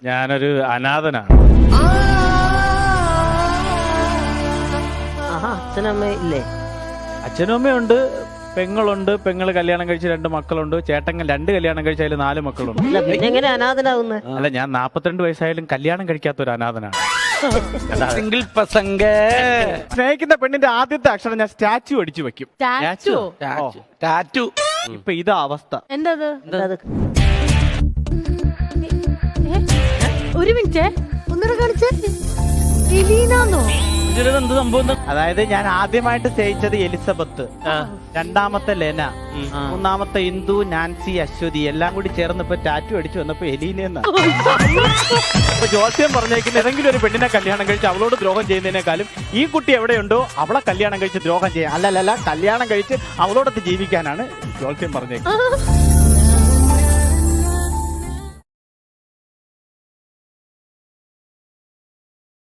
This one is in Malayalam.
ഞാനൊരു അനാഥനാണ്. അച്ഛനമ്മ ഇല്ലേ? അച്ഛനും അമ്മയുണ്ട്, പെങ്ങളുണ്ട്. പെങ്ങള് കല്യാണം കഴിച്ച് 2 മക്കളുണ്ട്. ചേട്ടൻ 2 കല്യാണം കഴിച്ച അതിൽ 4 മക്കളുണ്ട്. പിന്നെ എങ്ങനെ അനാഥനാവുന്നത്? അല്ല, ഞാൻ 42 വയസ്സായാലും കല്യാണം കഴിക്കാത്ത ഒരു അനാഥനാണ്. സിംഗിൾ പസംഗ. സ്നേഹിക്കുന്ന പെണ്ണിന്റെ ആദ്യത്തെ അക്ഷരം ഞാൻ സ്റ്റാച്ചു അടിച്ചു വെക്കും. ടാറ്റു. ഇപ്പൊ ഇതാ അവസ്ഥ. എന്തത്? അത് ഒരു മിനിറ്റ് ഒന്നുകൂടെ കാണിച്ചേ. എലീനാന്നോ? എന്ത് സംഭവം? അതായത് ഞാൻ ആദ്യമായിട്ട് സ്നേഹിച്ചത് എലിസബത്ത്, രണ്ടാമത്തെ ലെന, മൂന്നാമത്തെ ഇന്ദു, നാൻസി, അശ്വതി എല്ലാം കൂടി ചേർന്ന് ഇപ്പൊ ടാറ്റു അടിച്ചു വന്നപ്പോ എലീനെന്നാ. അപ്പൊ ജോത്സ്യം പറഞ്ഞേക്കുന്ന ഏതെങ്കിലും ഒരു പെണ്ണിനെ കല്യാണം കഴിച്ച് അവളോട് ദ്രോഹം ചെയ്യുന്നതിനേക്കാളും ഈ കുട്ടി എവിടെയുണ്ടോ അവളെ കല്യാണം കഴിച്ച് ദ്രോഹം ചെയ്യാം. അല്ലല്ല, കല്യാണം കഴിച്ച് അവളോടൊത്ത് ജീവിക്കാനാണ് ജോത്സ്യം പറഞ്ഞേക്കുന്നത്.